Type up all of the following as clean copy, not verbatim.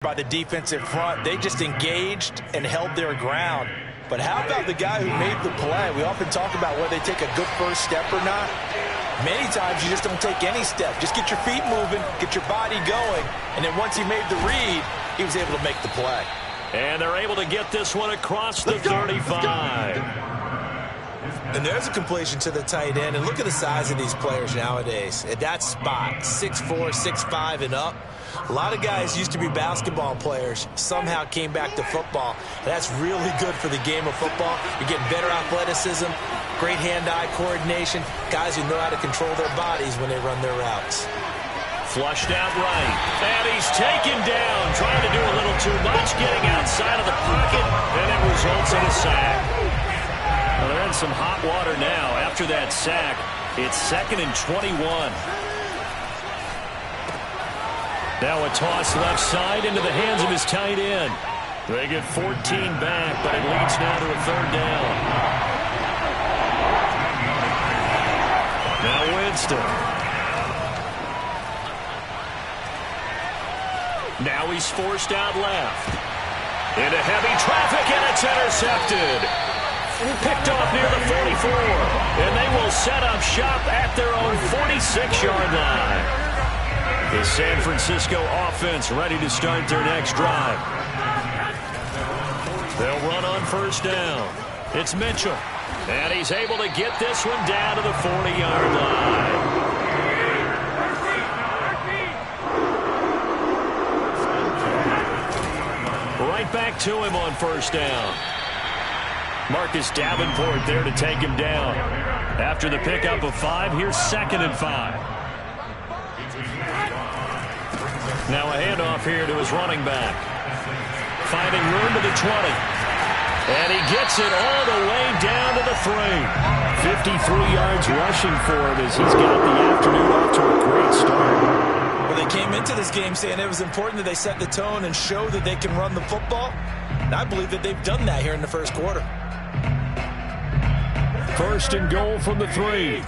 By the defensive front, they just engaged and held their ground. But how about the guy who made the play? We often talk about whether they take a good first step or not. Many times you just don't take any step. Just get your feet moving, get your body going, and then once he made the read, he was able to make the play. And they're able to get this one across the 35. And there's a completion to the tight end. And look at the size of these players nowadays. At that spot, 6'4", 6'5", and up. A lot of guys used to be basketball players, somehow came back to football. That's really good for the game of football. You're getting better athleticism, great hand-eye coordination, guys who know how to control their bodies when they run their routes. Flushed out right, and he's taken down, trying to do a little too much, getting outside of the pocket, and it results in a sack. Well, they're in some hot water now. After that sack, it's 2nd and 21. Now a toss left side into the hands of his tight end. They get 14 back, but it leads now to a 3rd down. Now Winston. Now he's forced out left. Into heavy traffic, and it's intercepted. Picked off near the 44. And they will set up shop at their own 46-yard line. The San Francisco offense ready to start their next drive. They'll run on 1st down. It's Mitchell. And he's able to get this one down to the 40-yard line. Right back to him on 1st down. Marcus Davenport there to take him down. After the pickup of 5, here's 2nd and 5. Now a handoff here to his running back. Finding room to the 20. And he gets it all the way down to the 3. 53 yards rushing for him as he's got the afternoon off to a great start. Well, they came into this game saying it was important that they set the tone and show that they can run the football. And I believe that they've done that here in the 1st quarter. 1st and goal from the 3.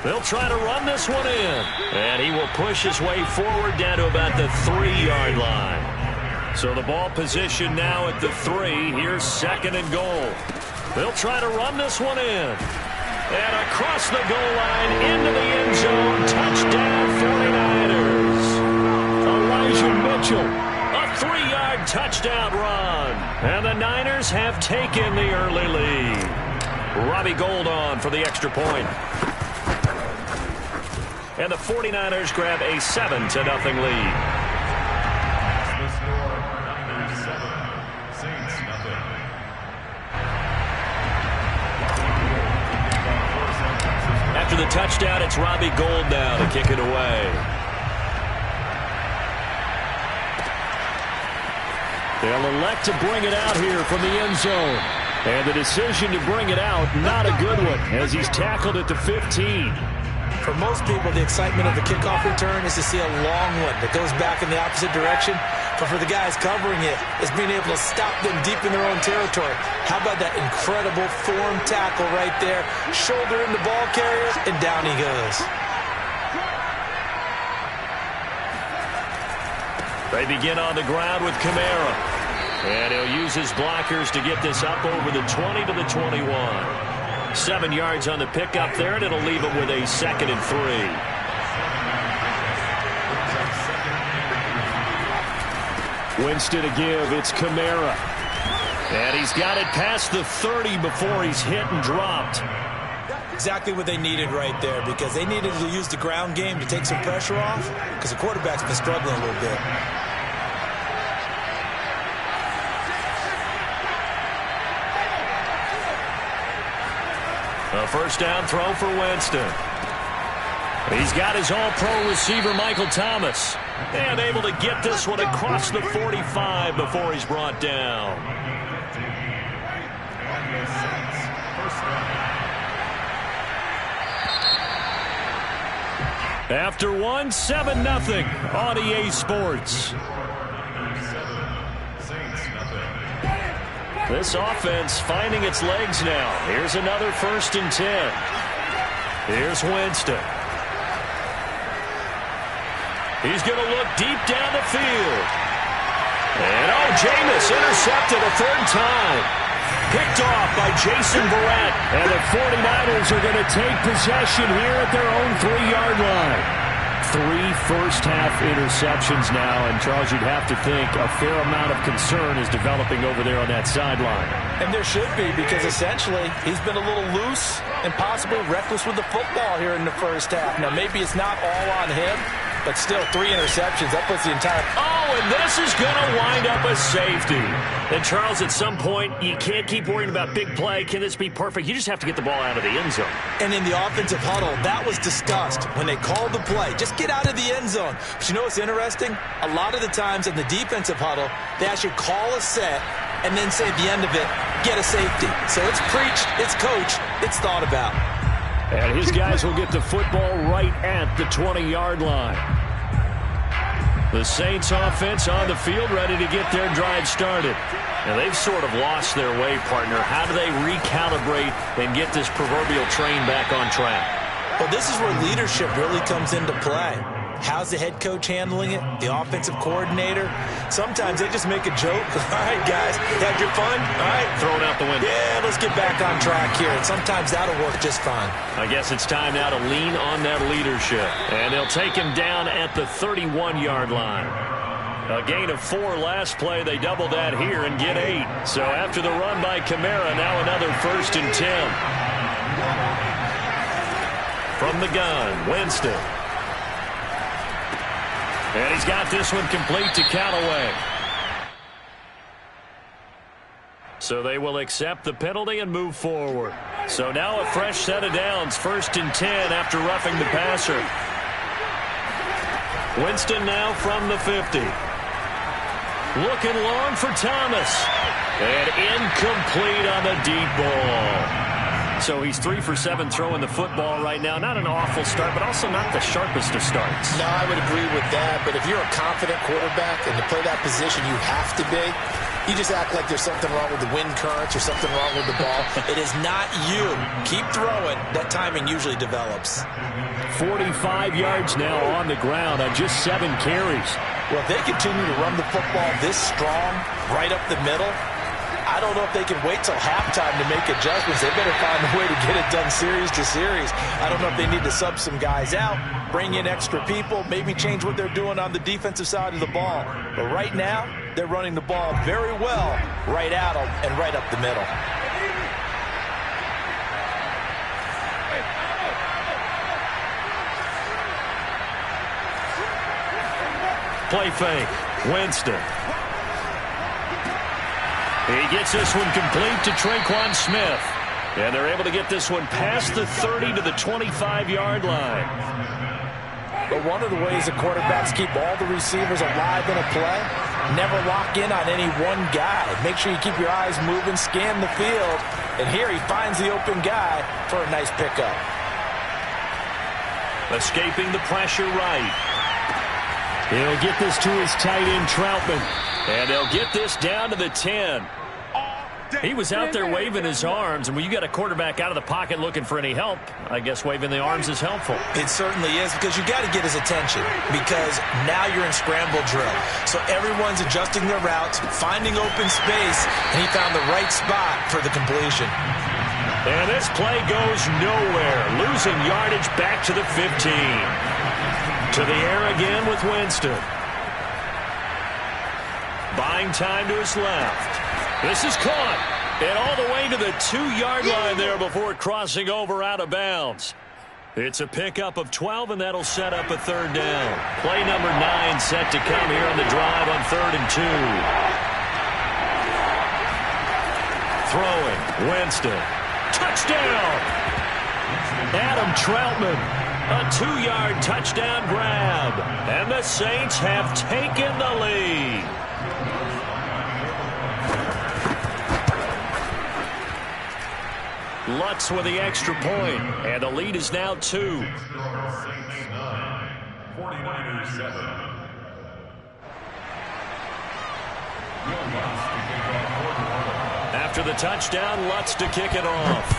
They'll try to run this one in. And he will push his way forward down to about the 3-yard line. So the ball position now at the 3. Here's 2nd and goal. They'll try to run this one in. And across the goal line into the end zone. Touchdown 49ers. Elijah Mitchell. A 3-yard touchdown run. And the Niners have taken the early lead. Robbie Gould on for the extra point. And the 49ers grab a 7-0 lead. After the touchdown, it's Robbie Gould now to kick it away. They'll elect to bring it out here from the end zone. And the decision to bring it out, not a good one, as he's tackled at the 15. For most people, the excitement of the kickoff return is to see a long one that goes back in the opposite direction. But for the guys covering it, it's being able to stop them deep in their own territory. How about that incredible form tackle right there? Shoulder in the ball carrier, and down he goes. They begin on the ground with Kamara. And he'll use his blockers to get this up over the 20 to the 21. 7 yards on the pickup there, and it'll leave him with a 2nd and 3. Winston to give. It's Kamara. And he's got it past the 30 before he's hit and dropped. Exactly what they needed right there, because they needed to use the ground game to take some pressure off, because the quarterback's been struggling a little bit. A 1st down throw for Winston. He's got his all-pro receiver, Michael Thomas. And able to get this one across the 45 before he's brought down. After one, 7-0 on EA Sports. This offense finding its legs now. Here's another 1st and 10. Here's Winston. He's going to look deep down the field. And, Jameis intercepted a third time. Picked off by Jason Verrett. And the 49ers are going to take possession here at their own 3-yard line. 3 first-half interceptions now, and Charles, you'd have to think a fair amount of concern is developing over there on that sideline. And there should be, because essentially he's been a little loose and possibly reckless with the football here in the first half. Now, maybe it's not all on him, but still 3 interceptions. That puts the entire... And this is going to wind up a safety. And, Charles, at some point, you can't keep worrying about big play. Can this be perfect? You just have to get the ball out of the end zone. And in the offensive huddle, that was discussed when they called the play. Just get out of the end zone. But you know what's interesting? A lot of the times in the defensive huddle, they actually call a set and then say at the end of it, get a safety. So it's preached, it's coached, it's thought about. And his guys will get the football right at the 20-yard line. The Saints offense on the field, ready to get their drive started. Now, they've sort of lost their way, partner. How do they recalibrate and get this proverbial train back on track? Well, this is where leadership really comes into play. How's the head coach handling it? The offensive coordinator? Sometimes they just make a joke. All right, guys, had your fun? All right. Throw it out the window. Yeah, let's get back on track here. And sometimes that'll work just fine. I guess it's time now to lean on that leadership. And they'll take him down at the 31-yard line. A gain of 4 last play. They double that here and get 8. So after the run by Kamara, now another 1st and 10. From the gun, Winston. And he's got this one complete to Callaway. So they will accept the penalty and move forward. So now a fresh set of downs, 1st and 10 after roughing the passer. Winston now from the 50. Looking long for Thomas. And incomplete on the deep ball. So he's 3 for 7 throwing the football right now. Not an awful start, but also not the sharpest of starts. No, I would agree with that. But if you're a confident quarterback and to play that position, you have to be. You just act like there's something wrong with the wind currents or something wrong with the ball. It is not you. Keep throwing. That timing usually develops. 45 yards now on the ground on just 7 carries. Well, if they continue to run the football this strong, right up the middle, I don't know if they can wait till halftime to make adjustments. They better find a way to get it done series to series. I don't know if they need to sub some guys out, bring in extra people, maybe change what they're doing on the defensive side of the ball. But right now, they're running the ball very well right at them and right up the middle. Play fake, Winston. He gets this one complete to Tre'Quan Smith. And they're able to get this one past the 30 to the 25-yard line. But one of the ways the quarterbacks keep all the receivers alive in a play, never lock in on any one guy. Make sure you keep your eyes moving, scan the field. And here he finds the open guy for a nice pickup. Escaping the pressure right. He'll get this to his tight end, Troutman. And they'll get this down to the 10. He was out there waving his arms, and when you got a quarterback out of the pocket looking for any help, I guess waving the arms is helpful. It certainly is, because you got to get his attention, because now you're in scramble drill. So everyone's adjusting their routes, finding open space, and he found the right spot for the completion. And this play goes nowhere, losing yardage back to the 15. To the air again with Winston. Buying time to his left. This is caught. And all the way to the 2-yard line there before crossing over out of bounds. It's a pickup of 12, and that'll set up a 3rd down. Play number 9 set to come here on the drive on 3rd and 2. Throwing, Winston. Touchdown! Adam Troutman. A 2-yard touchdown grab. And the Saints have taken the lead. Lutz with the extra point, and the lead is now 2. 49ers 7. After the touchdown, Lutz to kick it off.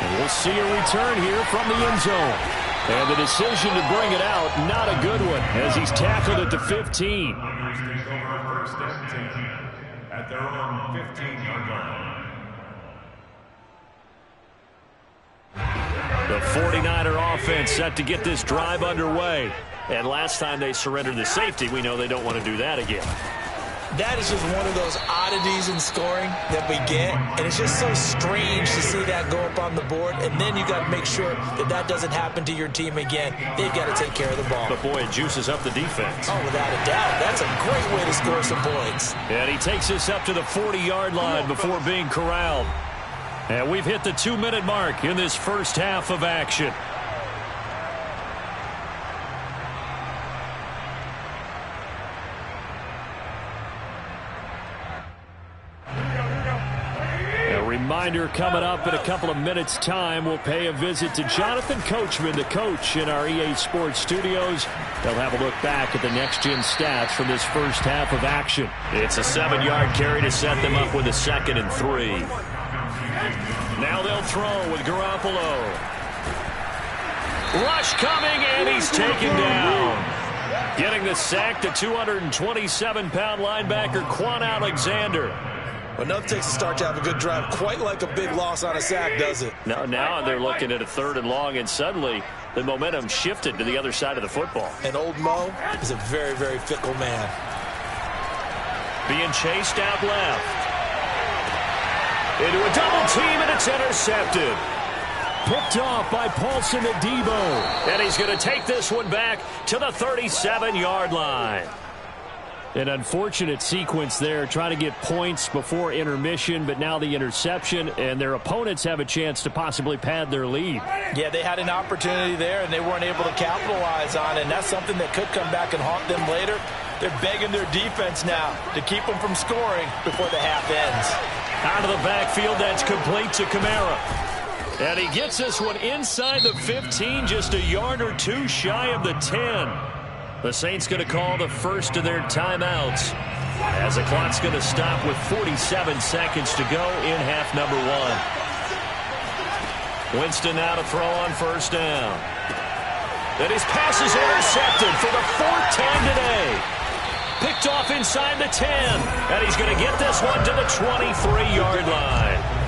And we'll see a return here from the end zone. And the decision to bring it out, not a good one, as he's tackled at the 15. Take over first and 10 at their own 15-yard line. The 49er offense set to get this drive underway. And last time they surrendered the safety, we know they don't want to do that again. That is just one of those oddities in scoring that we get, and it's just so strange to see that go up on the board, and then you got to make sure that that doesn't happen to your team again. They've got to take care of the ball. But boy, it juices up the defense. Oh, without a doubt. That's a great way to score some points. And he takes us up to the 40-yard line before being corralled. And we've hit the 2-minute mark in this first half of action. Reminder coming up in a couple of minutes' time. We'll pay a visit to Jonathan Coachman, the coach in our EA Sports studios. They'll have a look back at the next-gen stats from this first half of action. It's a 7-yard carry to set them up with a 2nd and 3. Now they'll throw with Garoppolo. Rush coming, and he's taken down. Getting the sack to 227-pound linebacker Quan Alexander. Well, nothing takes a start to have a good drive, quite like a big loss on a sack, does it? Now they're looking at a 3rd and long, and suddenly the momentum shifted to the other side of the football. And old Mo is a very, very fickle man. Being chased out left. Into a double team, and it's intercepted. Picked off by Paulson Adebo. And he's going to take this one back to the 37-yard line. An unfortunate sequence there, trying to get points before intermission, but now the interception, and their opponents have a chance to possibly pad their lead. Yeah, they had an opportunity there, and they weren't able to capitalize on it, and that's something that could come back and haunt them later. They're begging their defense now to keep them from scoring before the half ends. Out of the backfield, that's complete to Kamara. And he gets this one inside the 15, just a yard or two shy of the 10. The Saints going to call the first of their timeouts as the clock's going to stop with 47 seconds to go in half number 1. Winston now to throw on first down. And his pass is intercepted for the 4th time today. Picked off inside the 10. And he's going to get this one to the 23-yard line.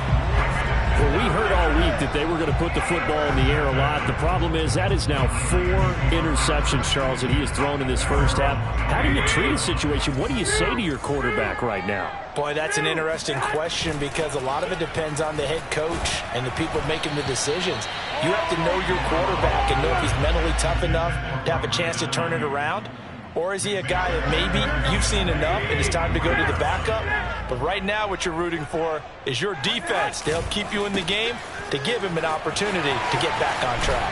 Well, we heard all week that they were going to put the football in the air a lot. The problem is that is now 4 interceptions, Charles, that he has thrown in this first half. How do you treat a situation? What do you say to your quarterback right now? Boy, that's an interesting question because a lot of it depends on the head coach and the people making the decisions. You have to know your quarterback and know if he's mentally tough enough to have a chance to turn it around. Or is he a guy that maybe you've seen enough and it's time to go to the backup? But right now what you're rooting for is your defense to help keep you in the game, to give him an opportunity to get back on track.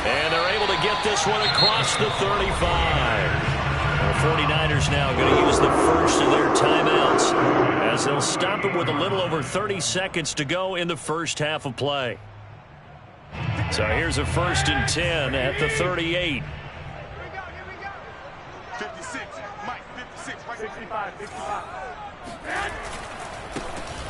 And they're able to get this one across the 35. The 49ers now going to use the first of their timeouts as they'll stop it with a little over 30 seconds to go in the first half of play. So here's a 1st and 10 at the 38. 56, Mike, 56, Mike, 65, 65.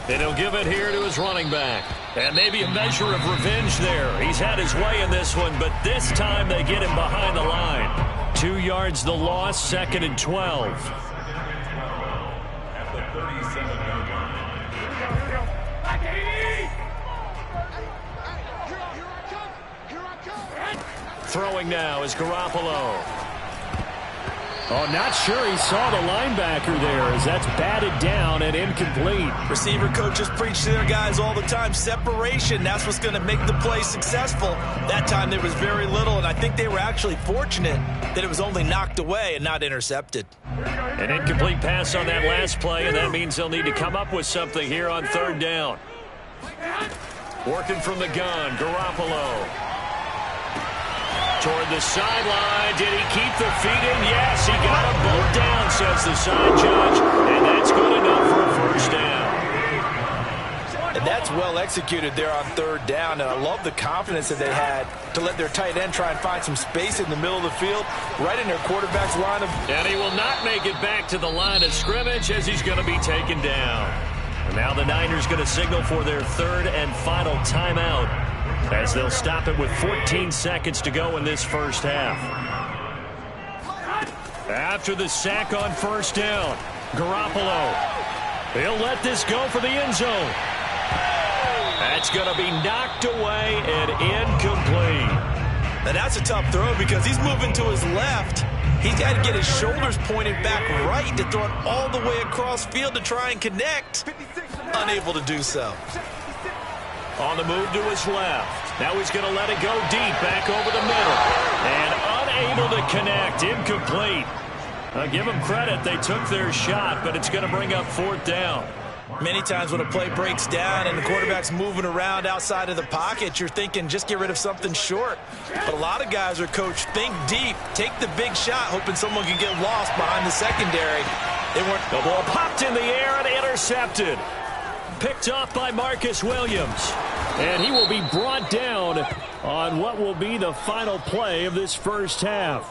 And he'll give it here to his running back. And maybe a measure of revenge there. He's had his way in this one, but this time they get him behind the line. 2 yards the loss, 2nd and 12. At the 37-yard line. Throwing now is Garoppolo. Oh, not sure he saw the linebacker there as that's batted down and incomplete. Receiver coaches preach to their guys all the time. Separation, that's what's going to make the play successful. That time there was very little, and I think they were actually fortunate that it was only knocked away and not intercepted. An incomplete pass on that last play, and that means they'll need to come up with something here on 3rd down. Working from the gun, Garoppolo. Toward the sideline. Did he keep the feet in? Yes, he got them both down, says the side judge. And that's good enough for a first down. And that's well executed there on 3rd down. And I love the confidence that they had to let their tight end try and find some space in the middle of the field, right in their quarterback's line of... And he will not make it back to the line of scrimmage as he's going to be taken down. And now the Niners going to signal for their 3rd and final timeout as they'll stop it with 14 seconds to go in this first half. After the sack on first down, Garoppolo. He'll let this go for the end zone. That's going to be knocked away and incomplete. Now that's a tough throw because he's moving to his left. He's got to get his shoulders pointed back right to throw it all the way across field to try and connect. Unable to do so. On the move to his left. Now he's going to let it go deep back over the middle. And unable to connect. Incomplete. Give them credit. They took their shot, but it's going to bring up fourth down. Many times when a play breaks down and the quarterback's moving around outside of the pocket, you're thinking just get rid of something short. But a lot of guys are coached, think deep, take the big shot, hoping someone can get lost behind the secondary. They weren't. The ball popped in the air and intercepted. Picked off by Marcus Williams. And he will be brought down on what will be the final play of this first half.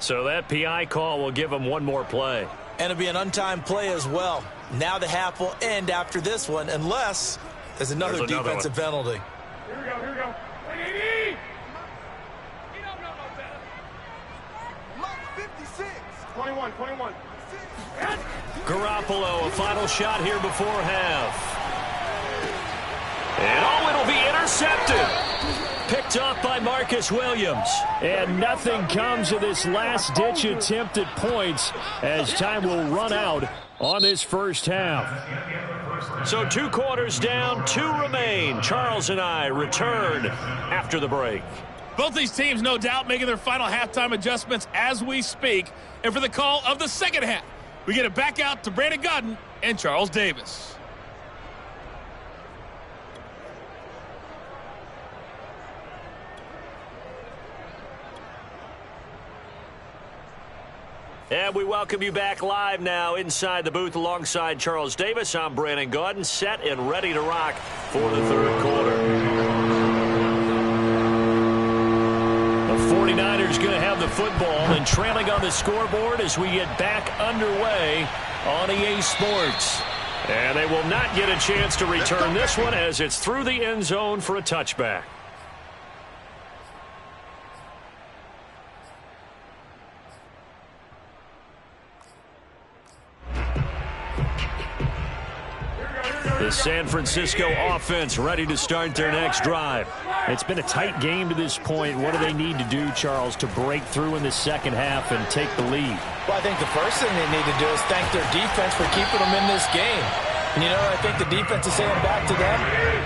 So that PI call will give him one more play. And it'll be an untimed play as well. Now the half will end after this one, unless there's another defensive penalty. Here we go, here we go. Lock 56. 21. Garoppolo, a final shot here before half. And it'll be intercepted. Picked off by Marcus Williams. And nothing comes of this last-ditch attempt at points as time will run out on this first half. So 2 quarters down, 2 remain. Charles and I return after the break. Both these teams, no doubt, making their final halftime adjustments as we speak. And for the call of the second half, we get it back out to Brandon Gaudin and Charles Davis. And we welcome you back live now inside the booth alongside Charles Davis. I'm Brandon Gaudin, set and ready to rock for the third quarter. The 49ers going to have the football and trailing on the scoreboard as we get back underway on EA Sports. And they will not get a chance to return this one as it's through the end zone for a touchback. The San Francisco offense ready to start their next drive. It's been a tight game to this point. What do they need to do, Charles, to break through in the second half and take the lead? Well, I think the first thing they need to do is thank their defense for keeping them in this game. And, you know, I think the defense is saying back to them,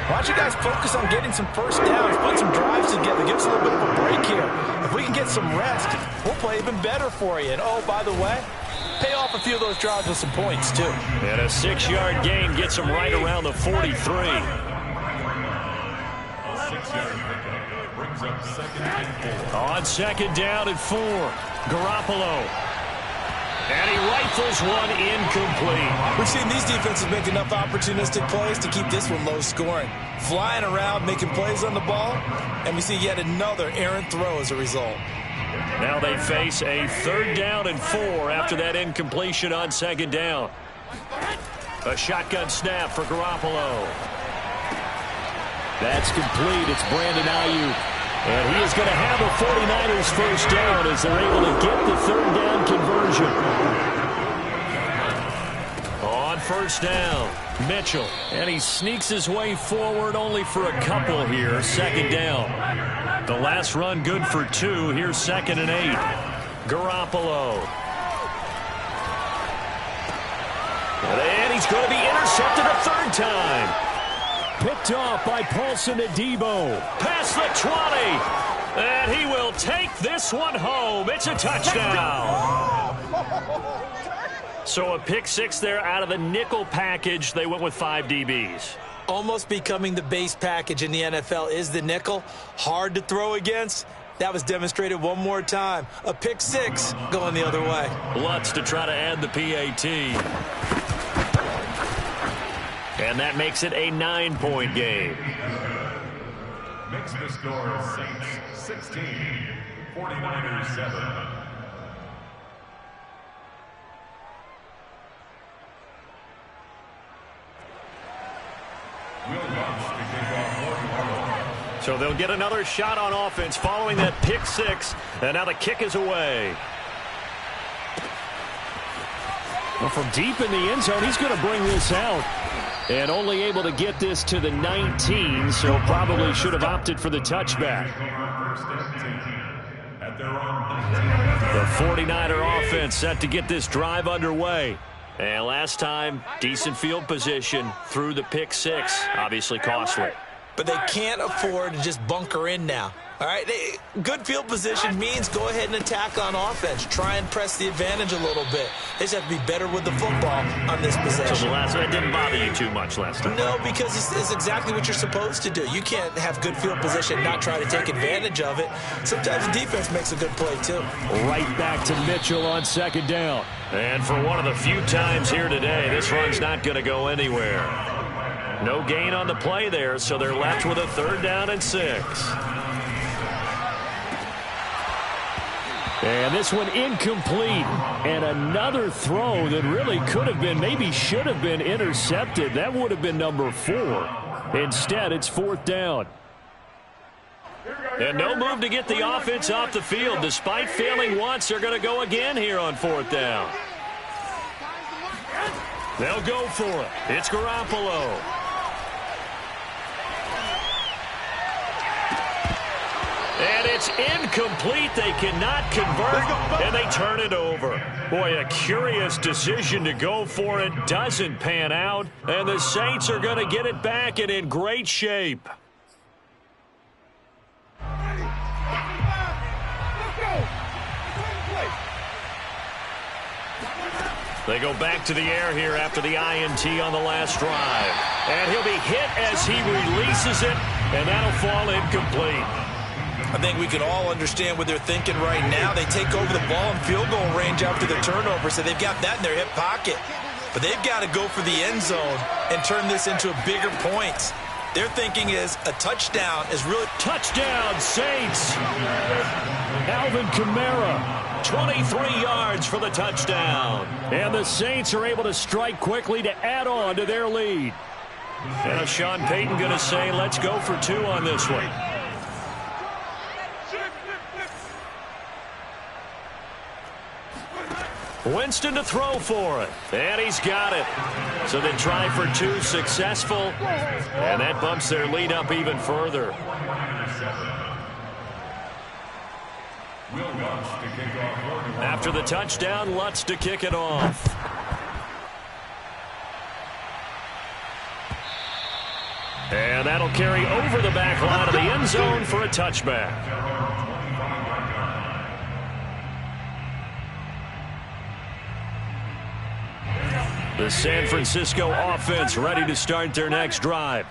why don't you guys focus on getting some first downs, put some drives together, give us a little bit of a break here. If we can get some rest, we'll play even better for you. And, oh, by the way, pay off a few of those drives with some points, too. And a 6-yard gain gets them right around the 43. A 6-yard pickup brings up 2nd and 4. On 2nd down and 4, Garoppolo. And he rifles one incomplete. We've seen these defenses make enough opportunistic plays to keep this one low scoring. Flying around, making plays on the ball, and we see yet another errant throw as a result. Now they face a 3rd down and 4 after that incompletion on 2nd down. A shotgun snap for Garoppolo. That's complete. It's Brandon Ayuk. And he is going to have a 49ers first down as they're able to get the 3rd down conversion. On 1st down, Mitchell. And he sneaks his way forward only for a couple here. 2nd down. The last run good for 2. Here's 2nd and 8. Garoppolo. And he's going to be intercepted a 3rd time. Picked off by Paulson Adebo. Past the 20. And he will take this one home. It's a touchdown. So a pick 6 there out of the nickel package. They went with 5 DBs. Almost becoming the base package in the NFL is the nickel. Hard to throw against. That was demonstrated one more time. A pick 6 going the other way. Lutz to try to add the PAT. And that makes it a 9-point game. Makes the score Saints 16, 49ers 7. Will Lutz to kick off 1-1. So they'll get another shot on offense following that pick six. And now the kick is away. Well, from deep in the end zone, he's going to bring this out. And only able to get this to the 19, so probably should have opted for the touchback. The 49er offense set to get this drive underway. And last time, decent field position through the pick six. Obviously costly. But they can't afford to just bunker in now. All right, good field position means go ahead and attack on offense. Try and press the advantage a little bit. They just have to be better with the football on this possession. So the last one didn't bother you too much last time? No, because it's exactly what you're supposed to do. You can't have good field position and not try to take advantage of it. Sometimes the defense makes a good play, too. Right back to Mitchell on second down. And for one of the few times here today, this run's not going to go anywhere. No gain on the play there, so they're left with a 3rd down and 6. And this one incomplete. And another throw that really could have been, maybe should have been intercepted. That would have been number 4. Instead, it's 4th down. And no move to get the offense off the field. Despite failing once, they're going to go again here on 4th down. They'll go for it. It's Garoppolo. And it's incomplete. They cannot convert, and they turn it over. Boy, a curious decision to go for it. Doesn't pan out, and the Saints are going to get it back and in great shape. They go back to the air here after the INT on the last drive. And he'll be hit as he releases it, and that'll fall incomplete. I think we can all understand what they're thinking right now. They take over the ball in field goal range after the turnover, so they've got that in their hip pocket. But they've got to go for the end zone and turn this into a bigger point. Their thinking is a touchdown is really... Touchdown, Saints! Alvin Kamara, 23 yards for the touchdown. And the Saints are able to strike quickly to add on to their lead. And Sean Payton going to say, let's go for 2 on this one. Winston to throw for it, and he's got it. So they try for 2, successful, and that bumps their lead up even further. After the touchdown, Lutz to kick it off. And that'll carry over the back line of the end zone for a touchback. The San Francisco offense ready to start their next drive.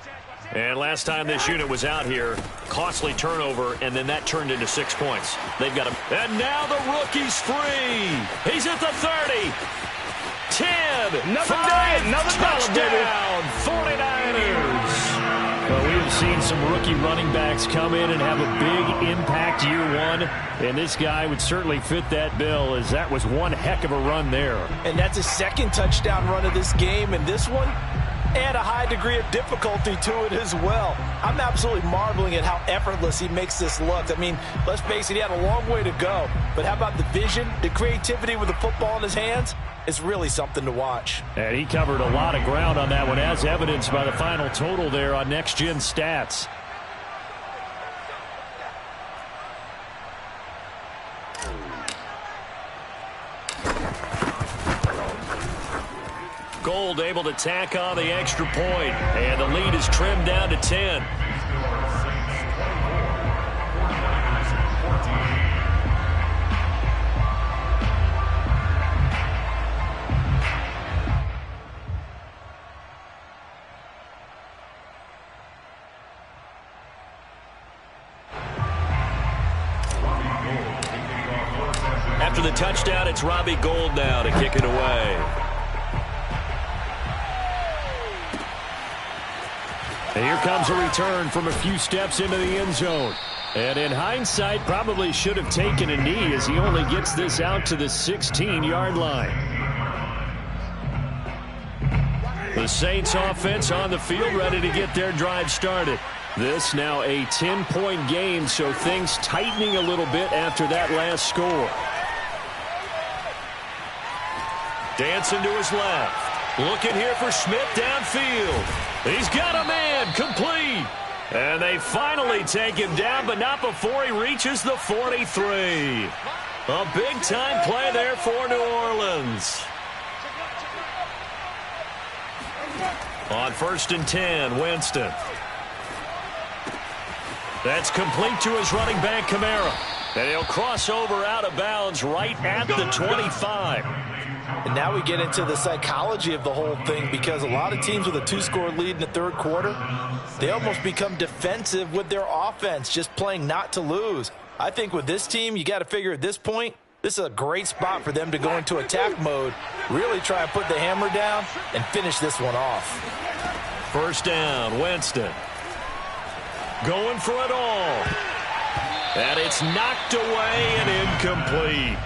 And last time this unit was out here, costly turnover, and then that turned into 6 points. They've got him. And now the rookie's free. He's at the 30. 10. Another day, another touchdown. 49ers. Well, we have seen some rookie running backs come in and have a big impact year one. And this guy would certainly fit that bill, as that was one heck of a run there. And that's his 2nd touchdown run of this game. And this one, add a high degree of difficulty to it as well. I'm absolutely marveling at how effortless he makes this look. I mean, let's face it, he had a long way to go. But how about the vision, the creativity with the football in his hands? It's really something to watch. And he covered a lot of ground on that one, as evidenced by the final total there on Next Gen Stats. Gold able to tack on the extra point, and the lead is trimmed down to 10. After the touchdown, it's Robbie Gould now to kick it away. And here comes a return from a few steps into the end zone. And in hindsight, probably should have taken a knee, as he only gets this out to the 16-yard line. The Saints offense on the field, ready to get their drive started. This now a 10-point game, so things tightening a little bit after that last score. Dancing to his left. Looking here for Smith downfield. He's got a man, complete. And they finally take him down, but not before he reaches the 43. A big-time play there for New Orleans. On 1st and 10, Winston. That's complete to his running back, Kamara. And he'll cross over out of bounds right at the 25. And now we get into the psychology of the whole thing, because a lot of teams with a 2-score lead in the third quarter, they almost become defensive with their offense, just playing not to lose. I think with this team, you got to figure at this point, this is a great spot for them to go into attack mode, really try and put the hammer down and finish this one off. 1st down, Winston. Going for it all. And it's knocked away and incomplete.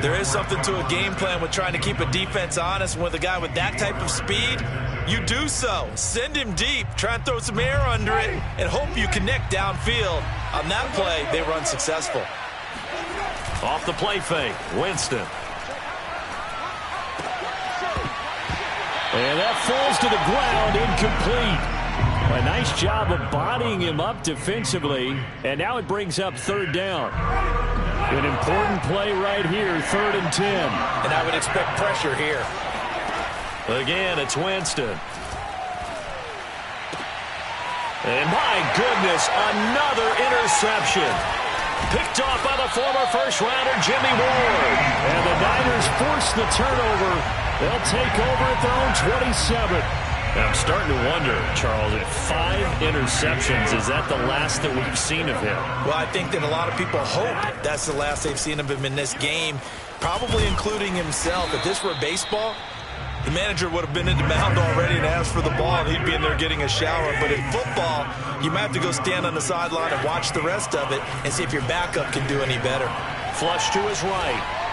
There is something to a game plan with trying to keep a defense honest. And with a guy with that type of speed, you do so. Send him deep. Try and throw some air under it and hope you connect downfield. On that play, they were unsuccessful. Off the play fake, Winston. And that falls to the ground, incomplete. A nice job of bodying him up defensively, and now it brings up 3rd down. An important play right here, 3rd and 10. And I would expect pressure here. Again, it's Winston. And my goodness, another interception. Picked off by the former first-rounder, Jimmy Ward. And the Niners force the turnover. They'll take over at their own 27. I'm starting to wonder, Charles, if 5 interceptions, is that the last that we've seen of him? Well, I think that a lot of people hope that's the last they've seen of him in this game, probably including himself. If this were baseball, the manager would have been in the mound already and asked for the ball, and he'd be in there getting a shower. But in football, you might have to go stand on the sideline and watch the rest of it and see if your backup can do any better. Flush to his right.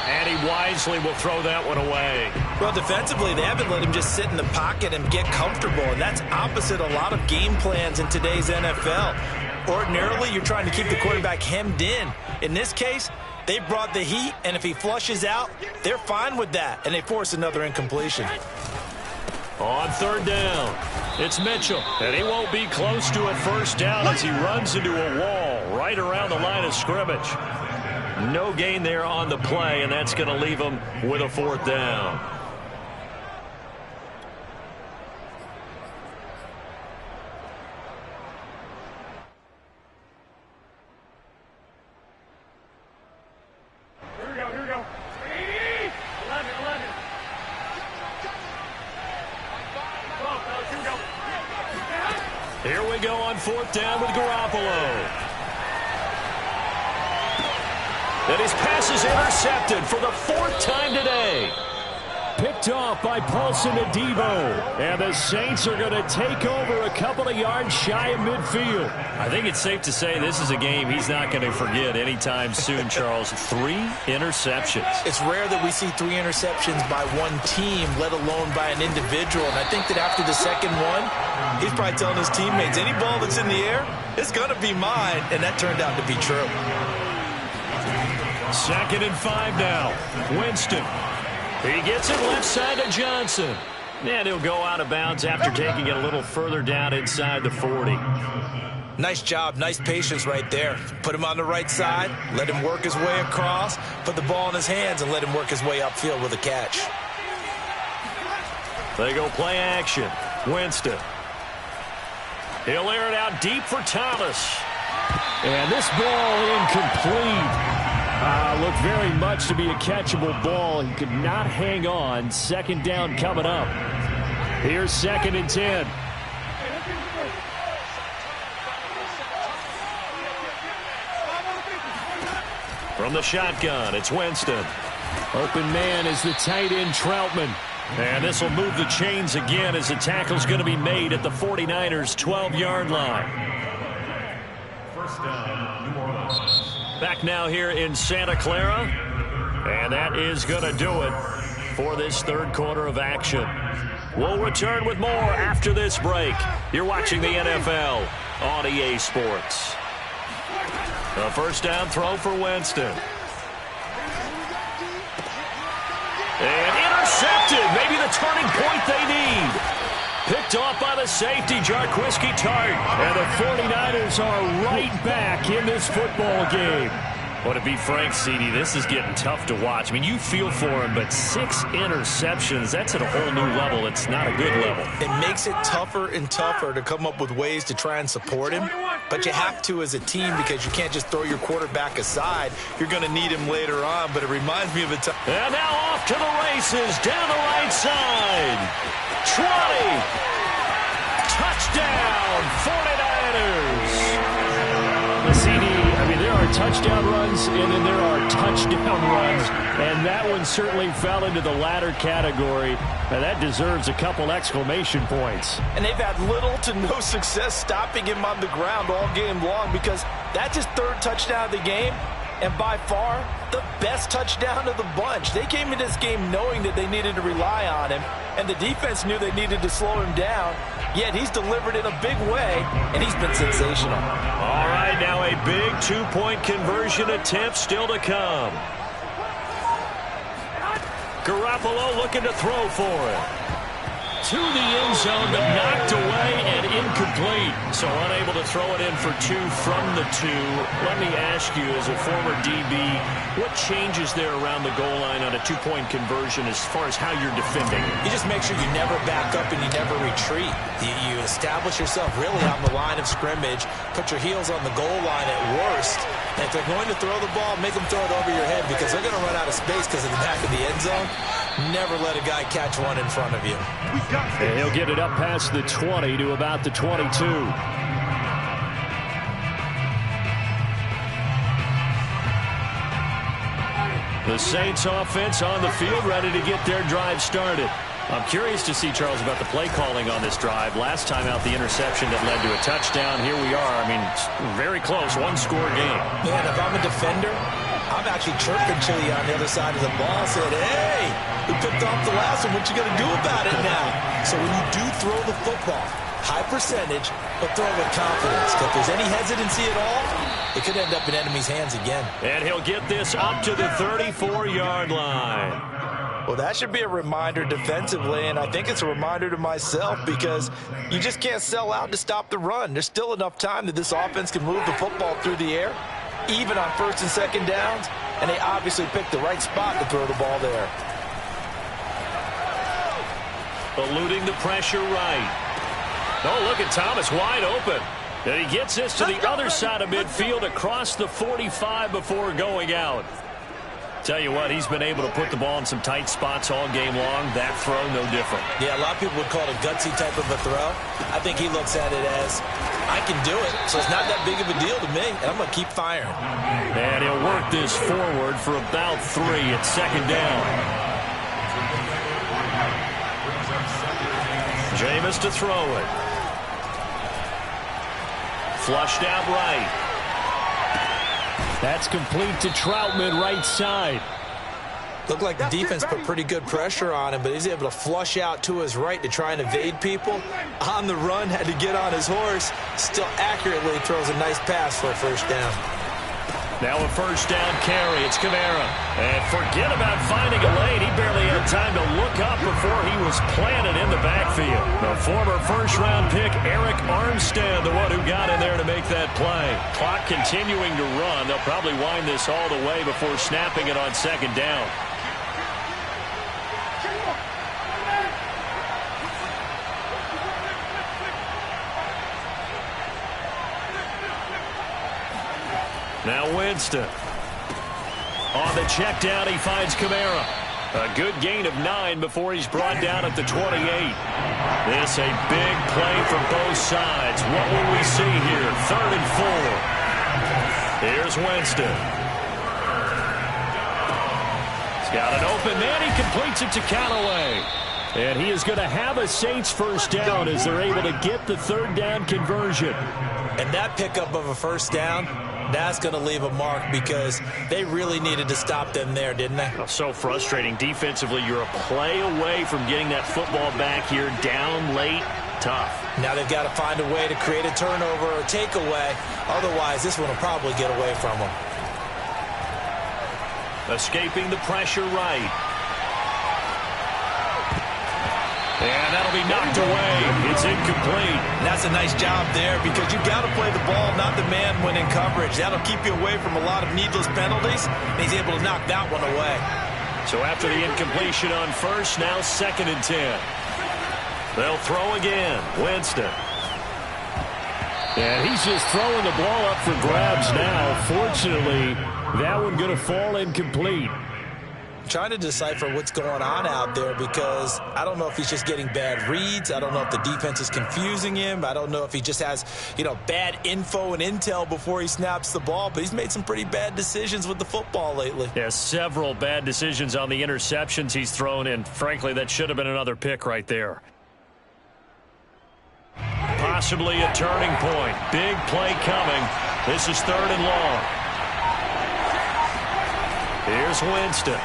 And he wisely will throw that one away. Well, defensively, they haven't let him just sit in the pocket and get comfortable, and that's opposite a lot of game plans in today's NFL. Ordinarily, you're trying to keep the quarterback hemmed in. In this case, they brought the heat, and if he flushes out, they're fine with that, and they force another incompletion. On 3rd down, it's Mitchell, and he won't be close to a 1st down as he runs into a wall right around the line of scrimmage. No gain there on the play, and that's going to leave him with a 4th down. Here we go, here we go. 11. Here we go on 4th down with Garoppolo. And his pass is intercepted for the 4th time today. Picked off by Paulson Adebo. And the Saints are going to take over a couple of yards shy of midfield. I think it's safe to say this is a game he's not going to forget anytime soon, Charles. 3 interceptions. It's rare that we see 3 interceptions by one team, let alone by an individual. And I think that after the second one, he's probably telling his teammates, any ball that's in the air, it's going to be mine. And that turned out to be true. 2nd and 5 now. Winston. He gets it left side to Johnson. And he'll go out of bounds after taking it a little further down inside the 40. Nice job, nice patience right there. Put him on the right side, let him work his way across, put the ball in his hands, and let him work his way upfield with a catch. They go play action. Winston. He'll air it out deep for Thomas. And this ball incomplete. Looked very much to be a catchable ball. He could not hang on. 2nd down coming up. Here's 2nd and 10. From the shotgun, it's Winston. Open man is the tight end, Troutman. And this will move the chains again as the tackle's going to be made at the 49ers' 12-yard line. 1st down, New Orleans. Back now here in Santa Clara. And that is going to do it for this 3rd quarter of action. We'll return with more after this break. You're watching the NFL on EA Sports. A first down throw for Winston. And intercepted. Maybe the turning point they need. Picked off by the safety, Jarquiski Tart. And the 49ers are right back in this football game. Well, to be frank, CD, this is getting tough to watch. I mean, you feel for him, but 6 interceptions, that's at a whole new level. It's not a good level. It makes it tougher and tougher to come up with ways to try and support him. But you have to as a team because you can't just throw your quarterback aside. You're going to need him later on, but it reminds me of a time. And now off to the races, down the right side. 20. Touchdown, 49ers. The CD, I mean, there are touchdown runs, and then there are touchdown runs, and that one certainly fell into the latter category. Now, that deserves a couple exclamation points. And they've had little to no success stopping him on the ground all game long because that's his 3rd touchdown of the game, and by far the best touchdown of the bunch. They came in this game knowing that they needed to rely on him, and the defense knew they needed to slow him down, yet he's delivered in a big way, and he's been sensational. All right, now a big 2-point conversion attempt still to come. Garoppolo looking to throw for it. To the end zone, but knocked away and incomplete. So unable to throw it in for 2 from the 2. Let me ask you, as a former DB, what changes there around the goal line on a 2-point conversion as far as how you're defending? You just make sure you never back up and you never retreat. You establish yourself really on the line of scrimmage, put your heels on the goal line at worst. And if they're going to throw the ball, make them throw it over your head because they're going to run out of space because of the back of the end zone. Never let a guy catch one in front of you. And he'll get it up past the 20 to about the 22. The Saints offense on the field, ready to get their drive started. I'm curious to see, Charles, about the play calling on this drive. Last time out, the interception that led to a touchdown. Here we are. I mean, very close, 1-score game. Man, if I'm a defender, I'm actually chirping Chili on the other side of the ball, saying, hey, we picked off the last one. What you going to do about it now? So when you do throw the football, high percentage, but throw with confidence. If there's any hesitancy at all, it could end up in enemy's hands again. And he'll get this up to the 34-yard line. Well, that should be a reminder defensively, and I think it's a reminder to myself because you just can't sell out to stop the run. There's still enough time that this offense can move the football through the air, even on 1st and 2nd downs, and they obviously picked the right spot to throw the ball there. Eluding the pressure right. Oh, look at Thomas wide open. And he gets this to the other side of midfield across the 45 before going out. Tell you what, he's been able to put the ball in some tight spots all game long. That throw, no different. Yeah, a lot of people would call it a gutsy type of a throw. I think he looks at it as, I can do it, so it's not that big of a deal to me, and I'm going to keep firing. And he'll work this forward for about 3 at 2nd down. Jameis to throw it. Flushed out right. That's complete to Troutman, right side. Looked like the defense put pretty good pressure on him, but he's able to flush out to his right to try and evade people. On the run, had to get on his horse. Still accurately throws a nice pass for a 1st down. Now a 1st down carry. It's Kamara. And forget about finding a lane. He barely had time to look up before he was planted in the backfield. The former 1st-round pick, Eric Armstead, the one who got in there to make that play. Clock continuing to run. They'll probably wind this all the way before snapping it on 2nd down. Now Winston. On the check down, he finds Kamara. A good gain of 9 before he's brought down at the 28. This a big play for both sides. What will we see here? 3rd and 4. Here's Winston. He's got an open man. He completes it to Callaway. And he is going to have a Saints 1st down as they're able to get the 3rd down conversion. And that pickup of a 1st down That's going to leave a mark because they really needed to stop them there, didn't they? So frustrating. Defensively, you're a play away from getting that football back here, down late. Tough. Now they've got to find a way to create a turnover or takeaway. Otherwise, this one will probably get away from them. Escaping the pressure right. And that'll be knocked away. It's incomplete. And that's a nice job there because you've got to play the ball, not the man when in coverage. That'll keep you away from a lot of needless penalties. And he's able to knock that one away. So after the incompletion on first, now 2nd and 10. They'll throw again. Winston. And he's just throwing the ball up for grabs now. Fortunately, that one going to fall incomplete. Trying to decipher what's going on out there because I don't know if he's just getting bad reads. I don't know if the defense is confusing him. I don't know if he just has, bad info and intel before he snaps the ball. But he's made some pretty bad decisions with the football lately. Yeah, several bad decisions on the interceptions he's thrown in. Frankly, that should have been another pick right there. Possibly a turning point. Big play coming. This is 3rd and long. Here's Winston.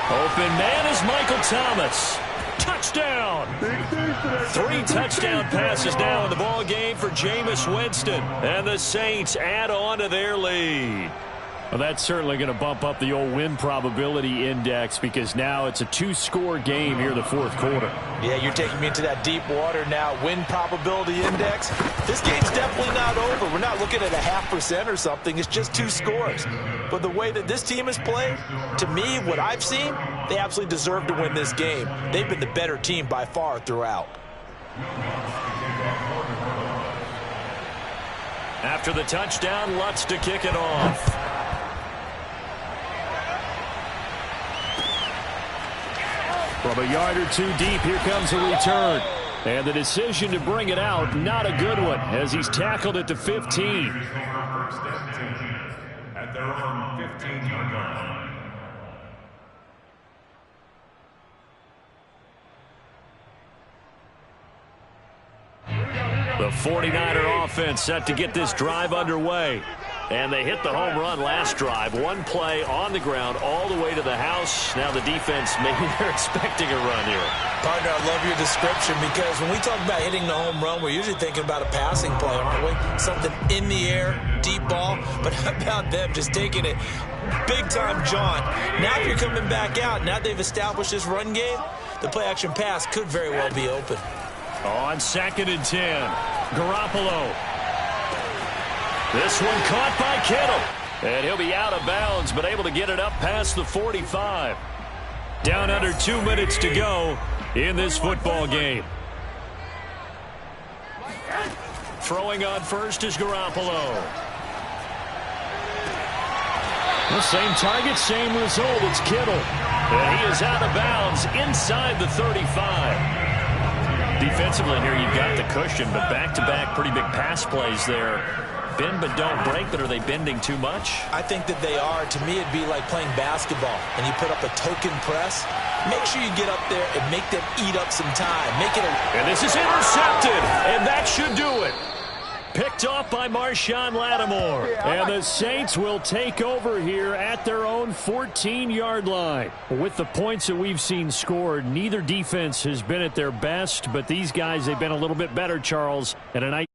Open man is Michael Thomas. Touchdown! 3 touchdown passes now in the ball game for Jameis Winston. And the Saints add on to their lead. Well, that's certainly going to bump up the old win probability index because now it's a 2-score game here in the 4th quarter. Yeah, you're taking me into that deep water now. Win probability index. This game's definitely not over. We're not looking at a 0.5% or something. It's just 2 scores. But the way that this team has played, to me, what I've seen, they absolutely deserve to win this game. They've been the better team by far throughout. After the touchdown, Lutz to kick it off. From a yard or 2 deep, here comes a return. And the decision to bring it out, not a good one, as he's tackled at the 15. At their own 15-yard line. The 49er offense set to get this drive underway. And they hit the home run last drive. 1 play on the ground all the way to the house. Now the defense, maybe they're expecting a run here. Partner, I love your description because when we talk about hitting the home run, we're usually thinking about a passing play, aren't we? Something in the air, deep ball. But how about them just taking it big-time jaunt? Now if you're coming back out, now they've established this run game, the play-action pass could very well be open. On 2nd and 10, Garoppolo. This one caught by Kittle. And he'll be out of bounds, but able to get it up past the 45. Down under 2 minutes to go in this football game. Throwing on first is Garoppolo. The same target, same result. It's Kittle. And he is out of bounds inside the 35. Defensively here, you've got the cushion, but back-to-back pretty big pass plays there. Bend but don't break, but are they bending too much? I think that they are. To me, it'd be like playing basketball, and you put up a token press. Make sure you get up there and make them eat up some time. Make it And this is intercepted, and that should do it. Picked off by Marshawn Lattimore. And the Saints will take over here at their own 14-yard line. With the points that we've seen scored, neither defense has been at their best, but these guys, they've been a little bit better, Charles, and a nice